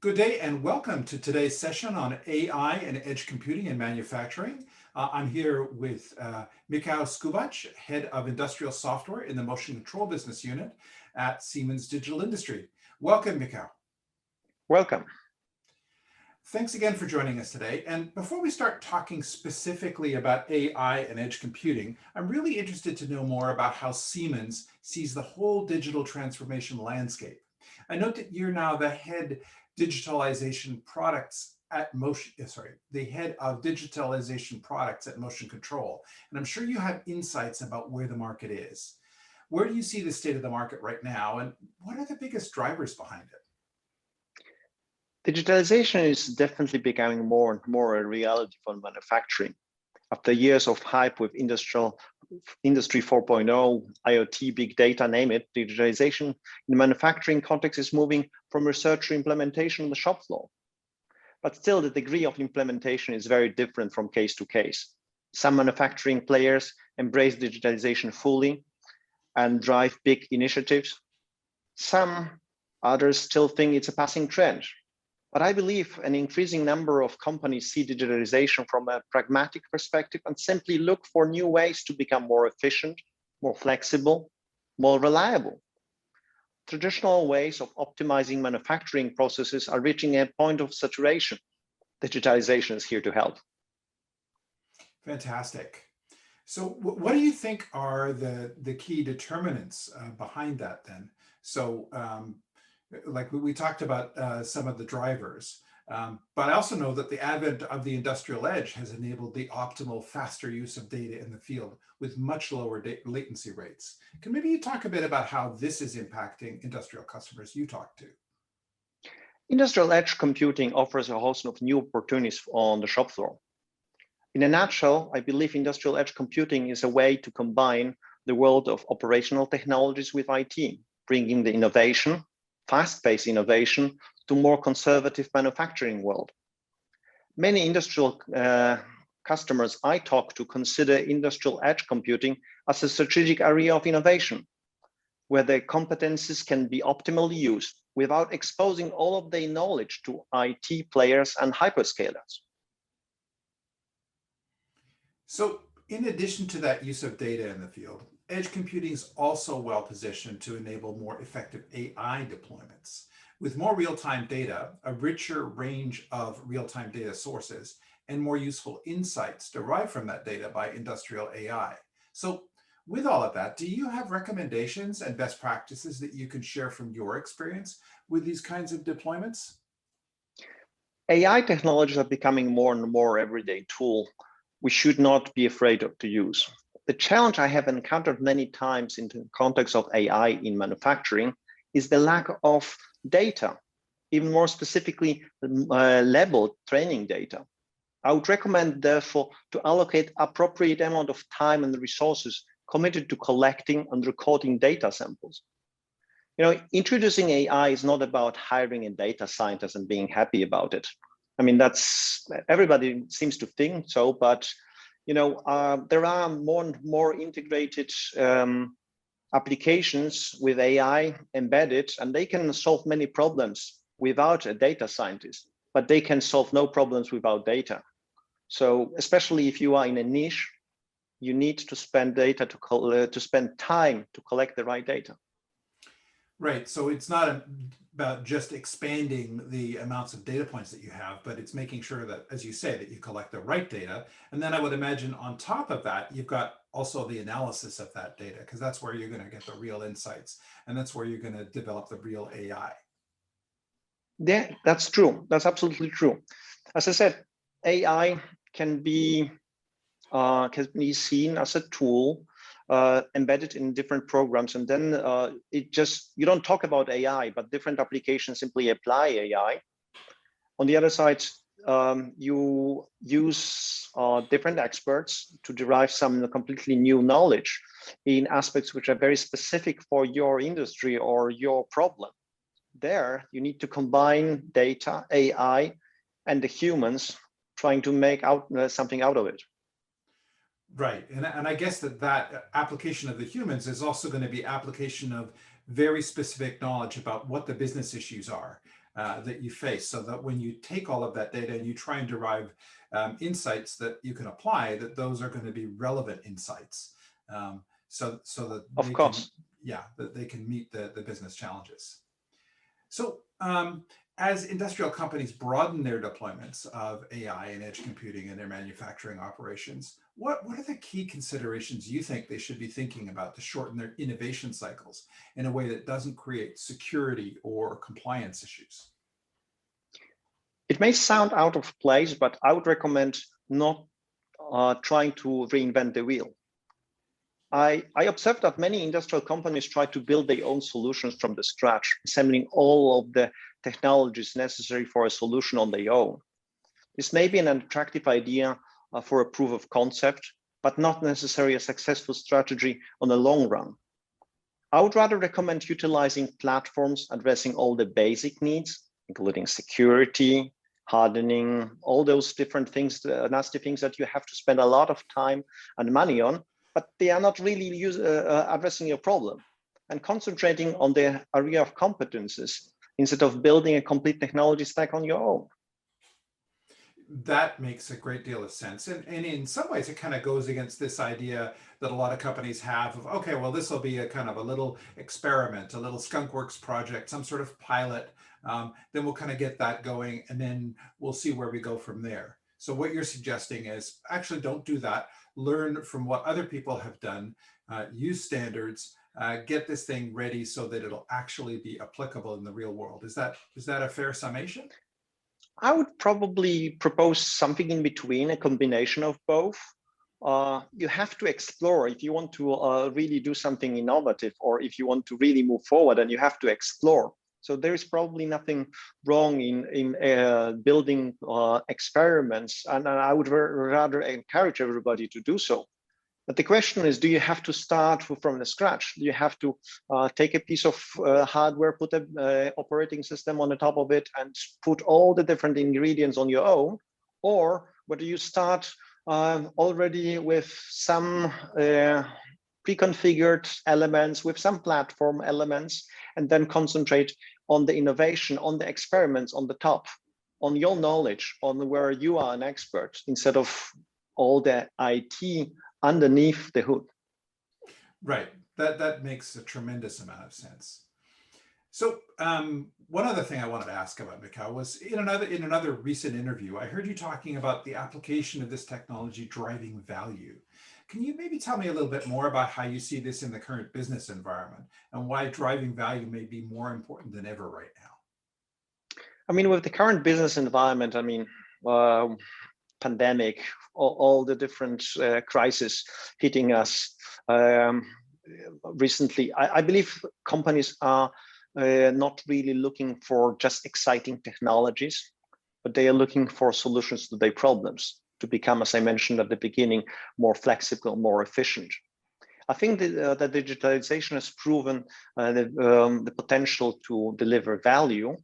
Good day and welcome to today's session on AI and edge computing and manufacturing. I'm here with Michal Skubacz, Head of Industrial Software in the Motion Control Business Unit at Siemens Digital Industry. Welcome, Michal. Welcome. Thanks again for joining us today. And before we start talking specifically about AI and edge computing, I'm really interested to know more about how Siemens sees the whole digital transformation landscape. I note that you're now the head digitalization products at Motion, the head of digitalization products at Motion Control. And I'm sure you have insights about where the market is. Where do you see the state of the market right now? And what are the biggest drivers behind it? Digitalization is definitely becoming more and more a reality for manufacturing. After years of hype with Industry 4.0, IoT, big data, name it, digitalization in the manufacturing context is moving from research to implementation on the shop floor. But still, the degree of implementation is very different from case to case. Some manufacturing players embrace digitalization fully and drive big initiatives. Some others still think it's a passing trend. But I believe an increasing number of companies see digitalization from a pragmatic perspective and simply look for new ways to become more efficient, more flexible, more reliable. Traditional ways of optimizing manufacturing processes are reaching a point of saturation. Digitalization is here to help. Fantastic. So what do you think are the key determinants behind that then? So like we talked about some of the drivers, but I also know that the advent of the industrial edge has enabled the optimal, faster use of data in the field with much lower latency rates. Can maybe you talk a bit about how this is impacting industrial customers you talk to? Industrial edge computing offers a host of new opportunities on the shop floor. In a nutshell, I believe industrial edge computing is a way to combine the world of operational technologies with IT, bringing the innovation, fast-paced innovation to more conservative manufacturing world. Many industrial customers I talk to consider industrial edge computing as a strategic area of innovation, where their competencies can be optimally used without exposing all of their knowledge to IT players and hyperscalers. So in addition to that use of data in the field, edge computing is also well positioned to enable more effective AI deployments. With more real-time data, a richer range of real-time data sources, and more useful insights derived from that data by industrial AI. So with all of that, do you have recommendations and best practices that you can share from your experience with these kinds of deployments? AI technologies are becoming more and more everyday tool we should not be afraid to use. The challenge I have encountered many times in the context of AI in manufacturing is the lack of data, even more specifically, labeled training data. I would recommend, therefore, to allocate appropriate amount of time and resources committed to collecting and recording data samples. Introducing AI is not about hiring a data scientist and being happy about it. I mean, that's everybody seems to think so, but there are more and more integrated applications with AI embedded, and they can solve many problems without a data scientist, but they can solve no problems without data. So especially if you are in a niche, you need to spend spend time to collect the right data. Right. So it's not about just expanding the amounts of data points that you have, but it's making sure that, as you say, that you collect the right data. And then I would imagine on top of that, you've got also the analysis of that data, because that's where you're going to get the real insights. And that's where you're going to develop the real AI. Yeah, that's true. That's absolutely true. As I said, AI can be seen as a tool embedded in different programs, and then you don't talk about AI, but different applications simply apply AI. On the other side, you use different experts to derive some completely new knowledge in aspects which are very specific for your industry or your problem. There, you need to combine data, AI, and the humans trying to make something out of it. Right. And I guess that application of the humans is also going to be application of very specific knowledge about what the business issues are. that you face, so that when you take all of that data and you try and derive insights that you can apply, that those are going to be relevant insights, so that Of they can, course. yeah, that they can meet the business challenges. So as industrial companies broaden their deployments of AI and edge computing in their manufacturing operations, what are the key considerations you think they should be thinking about to shorten their innovation cycles in a way that doesn't create security or compliance issues? It may sound out of place, but I would recommend not trying to reinvent the wheel. I observed that many industrial companies try to build their own solutions from the scratch, assembling all of the technologies necessary for a solution on their own. This may be an attractive idea for a proof of concept, but not necessarily a successful strategy on the long run. I would rather recommend utilizing platforms addressing all the basic needs, including security, hardening, all those different things, nasty things that you have to spend a lot of time and money on, but they are not really addressing your problem, and concentrating on the area of competences instead of building a complete technology stack on your own. That makes a great deal of sense. And in some ways, it kind of goes against this idea that a lot of companies have of, okay, well, this will be a kind of a little experiment, a little skunkworks project, some sort of pilot. Then we'll kind of get that going, and then we'll see where we go from there. So what you're suggesting is actually don't do that. Learn from what other people have done, use standards, get this thing ready so that it'll actually be applicable in the real world. Is that a fair summation? I would probably propose something in between, a combination of both. You have to explore if you want to really do something innovative, or if you want to really move forward, and you have to explore. So there is probably nothing wrong in building experiments, and I would rather encourage everybody to do so. But the question is, do you have to start from the scratch? Do you have to take a piece of hardware, put an operating system on the top of it, and put all the different ingredients on your own? Or whether you start already with some pre-configured elements, with some platform elements, and then concentrate on the innovation, on the experiments on the top, on your knowledge, on where you are an expert, instead of all the IT underneath the hood. Right. That makes a tremendous amount of sense. So one other thing I wanted to ask about, Michal, was in another recent interview, I heard you talking about the application of this technology driving value. Can you maybe tell me a little bit more about how you see this in the current business environment, and why driving value may be more important than ever right now? I mean, with the current business environment, I mean, pandemic, all the different crises hitting us recently, I believe companies are not really looking for just exciting technologies, but they are looking for solutions to their problems, to become, as I mentioned at the beginning, more flexible, more efficient. I think that digitalization has proven the potential to deliver value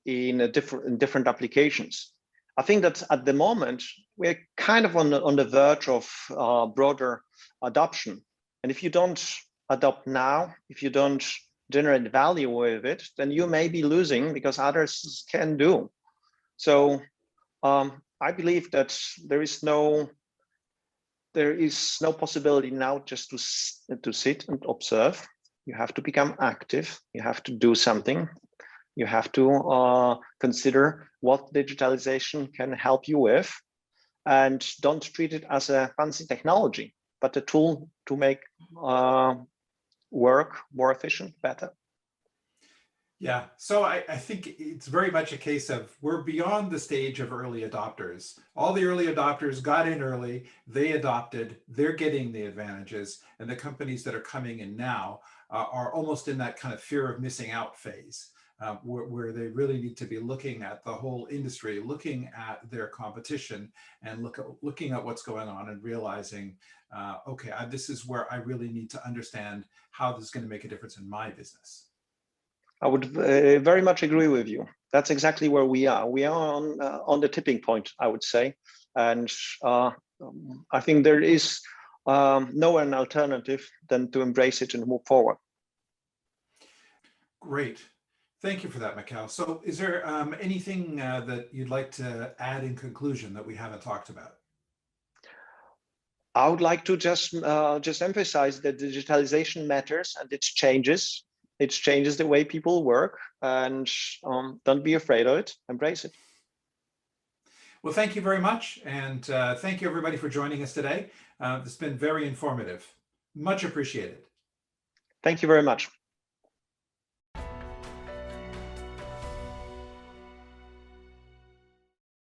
in different applications. I think that at the moment, we're kind of on the verge of broader adoption. And if you don't adopt now, if you don't generate value with it, then you may be losing because others can do. So I believe that there is no possibility now just to sit and observe. You have to become active. You have to do something. You have to consider what digitalization can help you with, and don't treat it as a fancy technology, but a tool to make work more efficient, better. Yeah, so I think it's very much a case of we're beyond the stage of early adopters. All the early adopters got in early, they adopted, they're getting the advantages, and the companies that are coming in now are almost in that kind of fear of missing out phase, where they really need to be looking at the whole industry, looking at their competition, and looking at what's going on and realizing, okay, this is where I really need to understand how this is going to make a difference in my business. I would very much agree with you. That's exactly where we are. We are on the tipping point, I would say. And I think there is no an alternative than to embrace it and move forward. Great. Thank you for that, Michal. So is there anything that you'd like to add in conclusion that we haven't talked about? I would like to just emphasize that digitalization matters and it changes. It changes the way people work, and don't be afraid of it. Embrace it. Well, thank you very much. And thank you, everybody, for joining us today. It's been very informative. Much appreciated. Thank you very much.